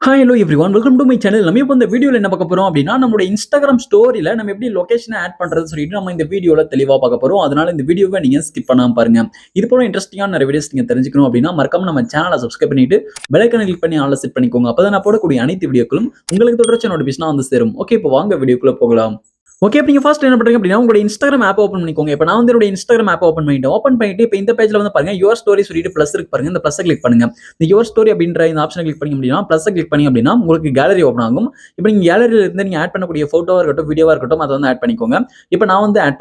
Hi hello everyone welcome to my channel. நம்ம இப்போ இந்த வீடியோவில் என்ன பார்க்க போறோம் அப்படின்னா, நம்மளோட இன்ஸ்டாகிராம் ஸ்டோரியில் நம்ம எப்படி லொகேஷனை ஆட் பண்றது சொல்லிட்டு நம்ம இந்த வீடியோவில் தெளிவாக பார்க்க போறோம். அதனால இந்த வீடியோவை நீங்க ஸ்கிப் பண்ணாம பாருங்க. இது போல இன்ட்ரெஸ்டிங்கான நிறைய வீடியோஸ் நீங்க தெரிஞ்சுக்கணும் அப்படின்னா மறக்காம நம்ம சேனலை சப்ஸ்கிரைப் பண்ணிட்டு பெல் ஐகானை கிளிக் பண்ணி ஆல்ல செட் பண்ணிக்கோங்க. அப்பதான் நான் போடக்கூடிய அனைத்து வீடியோக்களும் உங்களுக்கு தொடர்ச்சி நோட்டிஃபிகேஷனா வந்து சேரும். ஓகே, இப்போ வாங்க வீடியோக்குள்ள போகலாம். ஓகே, இப்போ நீங்க ஃபர்ஸ்ட் என்ன பண்றீங்க அப்படின்னா உங்களுடைய இன்ஸ்டாகிராம் ஆப் ஓப்பன் பண்ணிக்கோங்க. இப்போ நான் வந்து என்னோட இன்ஸ்டாகிராம் ஆப் ஓப்பன் பண்ணிட்டு இப்போ இந்த பேஜ்ல வந்து பாருங்க யுவர் ஸ்டோரி சொல்லிட்டு பிளஸ் இருக்கு பாருங்க. இந்த பிளஸ் கிளிக் பண்ணுங்க. இந்த யுவர் ஸ்டோரி அப்படின்ற இந்த ஆப்ஷனை கிளிக் பண்ணி அப்படின்னா பிளஸ் கிளிக் பண்ணி அப்படின்னா உங்களுக்கு கேலரி ஓப்பன் ஆகும். இப்போ நீங்க கேலரியில இருந்து நீங்க ஆட் பண்ணக்கூடிய போட்டோவா இருக்கட்டும், வீடியோவா இருக்கட்டும், அதை வந்து ஆட் பண்ணிக்கோங்க. இப்போ நான் வந்து ஆட்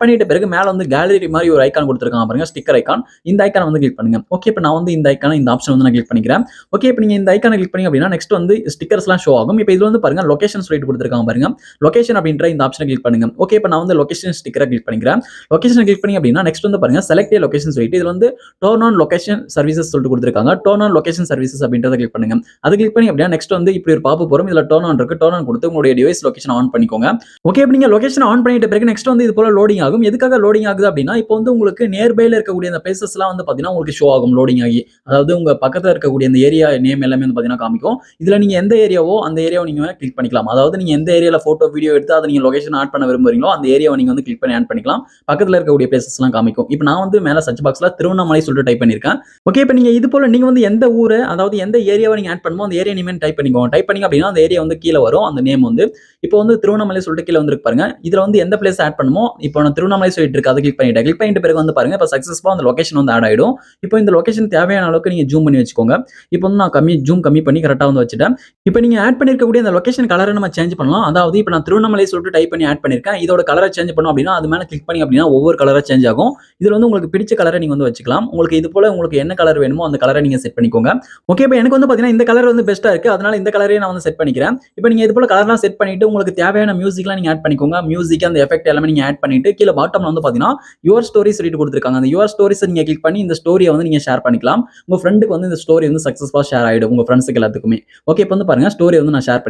பண்ணிட்ட பிறகு மேல வந்து கேலரி மாதிரி ஒரு ஐகான் கொடுத்துருக்காங்க பாருங்க, ஸ்டிக்கர் ஐகான். இந்த ஐகானை வந்து கிளிக் பண்ணுங்க. ஓகே, இப்போ நான் வந்து இந்த ஐகானை இந்த ஆப்ஷன் வந்து நான் கிளிக் பண்ணிக்கிறேன். ஓகே, இப்போ நீங்க இந்த ஐகானை கிளிக் பண்ணி அப்படின்னா நெக்ஸ்ட் வந்து ஸ்டிக்கர்ஸ்லாம் ஷோ ஆகும். இப்போ இதுல வந்து பாருங்க லொகேஷன் சொல்லிட்டு கொடுத்துருக்காங்க பாருங்க. லொகேஷன் அப்படின்ற இந்த ஆப்ஷனை கிளிக் பண்ணுங்க. ஓகே, இப்போ நான் வந்து லொகேஷன் ஸ்டிக்கரை கிளிக் பண்ணிக்கிறேன். லொகேஷன் கிளிக் பண்ணி அப்படின்னா நெக்ஸ்ட் வந்து பாருங்க செலக்ட் லொகேஷன் சொல்லிட்டு இதுல வந்து டர்ன் ஆன் லொகேஷன் சர்வீசஸ் சொல்லிட்டு கொடுத்துருக்காங்க. டர்ன் ஆன் லொகேஷன் சர்வீசஸ் அப்படின்றத கிளிக் பண்ணுங்க. அது கிளிக் பண்ணி அப்படின்னா நெக்ஸ்ட் வந்து இப்படி ஒரு பாப்பு போறோம். இதுல டர்ன் ஆன் இருக்கு. டர்ன் ஆன் கொடுத்து உங்களுடைய டிவைஸ் லொகேஷன் ஆன் பண்ணிக்கோங்க. ஓகே, இப்போ நீங்க லொகேஷன் ஆன் பண்ணிட்ட பிறகு நெக்ஸ்ட் வந்து இது போல லோடிங் ஆகும். எதுக்காக லோடிங் ஆகுது அப்படின்னா இப்போ வந்து உங்களுக்கு நியர்பைல இருக்கக்கூடிய அந்த பிளேசஸ்லாம் வந்து பாத்தீங்கன்னா உங்களுக்கு ஷோ ஆகும் லோடிங் ஆகி. அதாவது உங்க பக்கத்துல இருக்கக்கூடிய அந்த ஏரியா நேம் எல்லாமே வந்து பாத்தீங்கன்னா காமிக்கும். இதுல நீங்க எந்த ஏரியாவோ அந்த ஏரியாவை நீங்க கிளிக் பண்ணிக்கலாம். அதாவது நீங்க எந்த ஏரியால போட்டோ வீடியோ எடுத்து அதை நீங்க லொகேஷன் ஆட் பண்ண விரும்புறீங்களோ அந்த ஏரியாவை நீங்க வந்து கிளிக் பண்ணி ஆட் பண்ணிக்கலாம். பக்கத்துல இருக்கக்கூடிய பிளேசஸ் எல்லாம் காமிக்கும். இப்போ நான் வந்து மேல சர்ச் பாக்ஸ்ல திருவண்ணாமலை சொல்லிட்டு டைப் பண்ணிருக்கேன். ஓகே, இப்போ நீங்க இது போல நீங்க வந்து எந்த ஊரு, அதாவது எந்த ஏரியாவை நீங்க ஆட் பண்ணுமோ அந்த ஏரியா நேம் டைப் பண்ணிக்கோங்க. டைப் பண்ணீங்க அப்படின்னா அந்த ஏரியா வந்து கீழே வரும். அந்த நேம் வந்து இப்போ வந்து திருவண்ணாமலை சொல்லிட்டு கீழே வந்து பாருங்க. இதுல வந்து எந்த பிளேஸ் ஆட் பண்ணுமோ இப்போ நான் திருவண்ணாமலை சொல்லிட்டு இருக்கு, அதை கிளிக் பண்ணிட்ட பிறகு வந்து பாருங்க இப்போ சக்சஸ்ஃபுல்லா அந்த லொகேஷன் வந்து ஆட் ஆயிடும். இப்போ இந்த லொகேஷன் தேவையான அளவுக்கு நீங்க ஜூம் பண்ணி வச்சுக்கோங்க. இப்போ வந்து நான் ஜூம் கம்மி பண்ணி கரெக்டா வந்து வச்சுட்டேன். இப்போ நீங்க ஆட் பண்ணிருக்கக்கூடிய அந்த லொகேஷன் கலரை நம்ம சேஞ்ச் பண்ணலாம். அதாவது இப்போ நான் திருவண்ணாமலை சொல்லிட்டு டைப் பண்ணி ஆட் பண்ணிருக்கேன். இதோட கலரை சேஞ்ச் பண்ணோம் அப்படின்னா அது மேல கிளிக் பண்ணி அப்படின்னா ஒவ்வொரு கலரா சேஞ்ச் ஆகும். இதுல வந்து உங்களுக்கு பிடிச்ச கலரை நீங்க வந்து வச்சுக்கலாம். உங்களுக்கு இது போல உங்களுக்கு என்ன கலர் வேணுமோ அந்த கலரை நீங்க செட் பண்ணிக்கோங்க. ஓகே, இப்போ எனக்கு வந்து பாத்தீங்கன்னா இந்த கலர் வந்து பெஸ்டா இருக்கு. அதனால இந்த கலரே நான் வந்து செட் பண்ணிக்கிறேன். இப்போ நீங்க இது போல கலர்லாம் செட் பண்ணிட்டு உங்களுக்கு தேவையான மியூசிக்லாம் நீங்க ஆட் பண்ணிக்கோங்க. மியூசிக் அந்த எஃபெக்ட் எல்லாமே நீங்க ஆட் பண்ணிட்டு கீழ பாட்டம்ல வந்து பாத்தீங்கன்னா யுவர் ஸ்டோரிஸ் சொல்லிட்டு கொடுத்திருக்காங்க. அந்த யுவர் ஸ்டோரிஸ் நீங்க கிளிக் பண்ணி இந்த ஸ்டோரியை வந்து நீங்க ஷேர் பண்ணிக்கலாம். உங்க ஃப்ரெண்டுக்கு வந்து இந்த ஸ்டோரி வந்து சக்சஸ்ஃபுல்லா ஷேர் ஆயிடும் உங்க ஃப்ரெண்ட்ஸ்க்கு எல்லாத்துக்குமே. ஓகே, இப்போ வந்து பாருங்க ஸ்டோரி வந்து நான் ஷேர்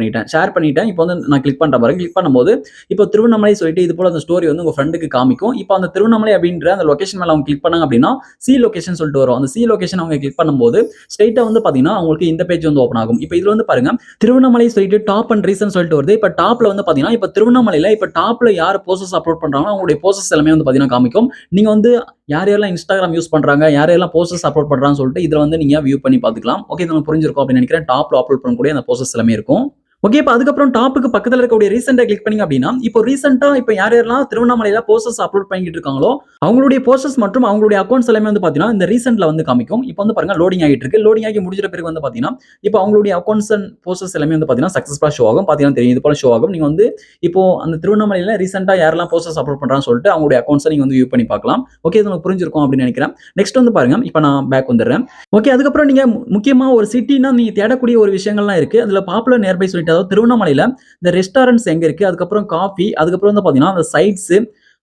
பண்ணிட்டேன். இப்போ வந்து நான் கிளிக் பண்ற பாருங்க. கிளிக் பண்ணும்போது இப்போ திருவண்ணாமலை சொல்லிட்டு இது போல அந்த ஸ்டோரி வந்து உங்க ஃப்ரெண்டுக்கு காமிக்கும். இப்போ அந்த திருவண்ணாமலை அப்படின்ற அந்த லொகேஷன் மேல அவங்க கிளிக் பண்ணாங்க அப்படின்னா சி லொகேஷன் சொல்லிட்டு வரும். அந்த சி லொகேஷன் அவங்க கிளிக் பண்ணும்போது ஸ்ட்ரைட்டா வந்து பாத்தீங்கன்னா உங்களுக்கு இந்த பேஜ் வந்து ஓப்பன் ஆகும். இப்போ இதுல வந்து பாருங்க திருவண்ணாமலை சொல்லிட்டு டாப் அண்ட் ரீசன் சொல்லிட்டு வருது. இப்போ டாப்ல வந்து பாத்தீங்கன்னா இப்போ திருவண்ணாமலையில இப்போ டாப்ல யார் போஸ்டர்ஸ் அப்லோட் பண்றாங்களோ அவங்களுடைய போஸ்டர்ஸ் எல்லாமே வந்து பாத்தீங்கன்னா காமிக்கும். நீங்க வந்து யார் யாரெல்லாம் இன்ஸ்டாகிராம் யூஸ் பண்றாங்க, யார் யாரெல்லாம் போஸ்டர்ஸ் அப்லோட் பண்றாங்கன்னு சொல்லிட்டு இதுல வந்து நீங்க வியூ பண்ணி பாத்துக்கலாம். ஓகே, இது உங்களுக்கு புரிஞ்சிருக்கும் அப்படின்னு நினைக்கிறேன். டாப்ல அப்லோட் பண்ணக்கூடிய அந்த போஸ்டர்ஸ் எல்லாமே இருக்கும். ஓகே, இப்போ அதுக்கப்புறம் டாப்புக்கு பக்கத்துல இருக்கக்கூடிய ரீசெண்டா கிளிக் பண்ணீங்க அப்படின்னா இப்போ ரீசெண்டா இப்போ யார் யாரெல்லாம் திருவண்ணாமலையில போஸ்டர்ஸ் அப்லோட் பண்ணிட்டு இருக்காங்களோ அவங்களுடைய போஸ்டர்ஸ் மற்றும் அவங்களுடைய அக்கௌண்ட்ஸ் எல்லாமே வந்து பாத்தீங்கன்னா இந்த ரீசென்ட்ல வந்து காமிக்கும். இப்போ வந்து பாருங்க லோடிங் ஆகிட்டு இருக்கு. லோடிங் ஆகி முடிஞ்ச பிறகு வந்து பாத்தீங்கன்னா இப்போ அவங்களுடைய அக்கௌண்ட்ஸ் அண்ட் போஸ்டர்ஸ் எல்லாமே வந்து பாத்தீங்கன்னா சக்சஸ்ஃபுல்லா ஷோ ஆகும். பாத்தீங்கன்னா தெரியும் இது போல ஷோ ஆகும். நீங்க வந்து இப்போ அந்த திருவண்ணாமலையில ரீசெண்டா யாரெல்லாம் போஸ்டர்ஸ் அப்லோட் பண்றாங்கன்னு சொல்லிட்டு அவங்களுடைய அக்கௌண்ட்ஸை நீங்க வந்து வியூ பண்ணி பார்க்கலாம். ஓகே, இது உங்களுக்கு புரிஞ்சிருக்கும் அப்படின்னு நினைக்கிறேன். நெக்ஸ்ட் வந்து பாருங்க இப்போ நான் பேக் வந்துடுறேன். ஓகே, அதுக்கப்புறம் நீங்க முக்கியமா ஒரு சிட்டினா நீங்க தேடக்கூடிய ஒரு விஷயங்கள்லாம் இருக்கு. அதுல பாப்புலர் நியர்பை சொல்லிட்டு அதாவது திருவண்ணாமலையில இந்த ரெஸ்டாரண்ட்ஸ் எங்க இருக்கு, அதுக்கப்புறம் காஃபி, அதுக்கப்புறம் வந்து பாத்தீங்கன்னா அந்த சைட்ஸ்,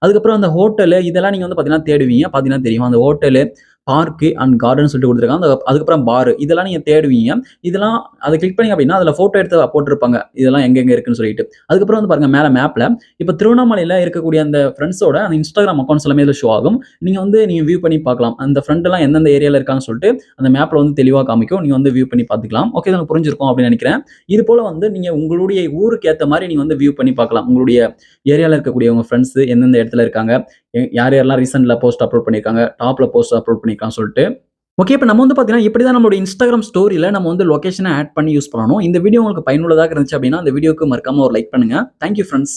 அதுக்கப்புறம் அந்த ஹோட்டலு இதெல்லாம் நீங்க வந்து பாத்தீங்கன்னா தேடுவீங்க. பாத்தீங்கன்னா தெரியும் அந்த ஹோட்டலு, பார்க் அண்ட் கார்டன் சொல்லிட்டு கொடுத்துருக்காங்க. அதுக்கப்புறம் பார் இதெல்லாம் நீங்க தேடுவீங்க. இதெல்லாம் அதை கிளிக் பண்ணி அப்படின்னா அதுல போட்டோ எடுத்து போட்டிருப்பாங்க. இதெல்லாம் எங்க எங்க இருக்குன்னு சொல்லிட்டு. அதுக்கப்புறம் வந்து பாருங்க மேல மேப்ல இப்ப திருவண்ணாமலையில இருக்கக்கூடிய அந்த ஃப்ரெண்ட்ஸோட அந்த இன்ஸ்டாகிராம் அக்கௌண்ட்ஸ் எல்லாமே இதுல ஷோ ஆகும். நீங்க வியூ பண்ணி பார்க்கலாம். அந்த ஃப்ரெண்ட் எல்லாம் எந்தெந்த ஏரியால இருக்காங்கன்னு சொல்லிட்டு அந்த மேப்ல வந்து தெளிவா காமிக்கும். நீங்க வந்து வியூ பண்ணி பார்த்துக்கலாம். ஓகே, உங்களுக்கு புரிஞ்சிருக்கும் அப்படின்னு நினைக்கிறேன். இது போல வந்து நீங்க உங்களுடைய ஊருக்கு ஏத்த மாதிரி நீங்க வந்து வியூ பண்ணி பார்க்கலாம். உங்களுடைய ஏரியால இருக்கக்கூடிய உங்க ஃப்ரெண்ட்ஸ் எந்தெந்த இடத்துல இருக்காங்க, யார் யாரெல்லாம் ரீசென்ட்ல போஸ்ட் அப்லோட் பண்ணிருக்காங்க, டாப்ல போஸ்ட் அப்லோட் பண்ணிருக்கான்னு சொல்லிட்டு. ஓகே, இப்போ நம்ம வந்து பாத்தீங்கன்னா இப்படிதான் நம்மளோட இன்ஸ்டாகிராம் ஸ்டோரியில நம்ம வந்து லொகேஷனை ஆட் பண்ணி யூஸ் பண்ணணும். இந்த வீடியோ உங்களுக்கு பயனுள்ளதாக இருந்துச்சு அப்படின்னா இந்த வீடியோக்கு மறக்காம ஒரு லைக் பண்ணுங்க. Thank you friends.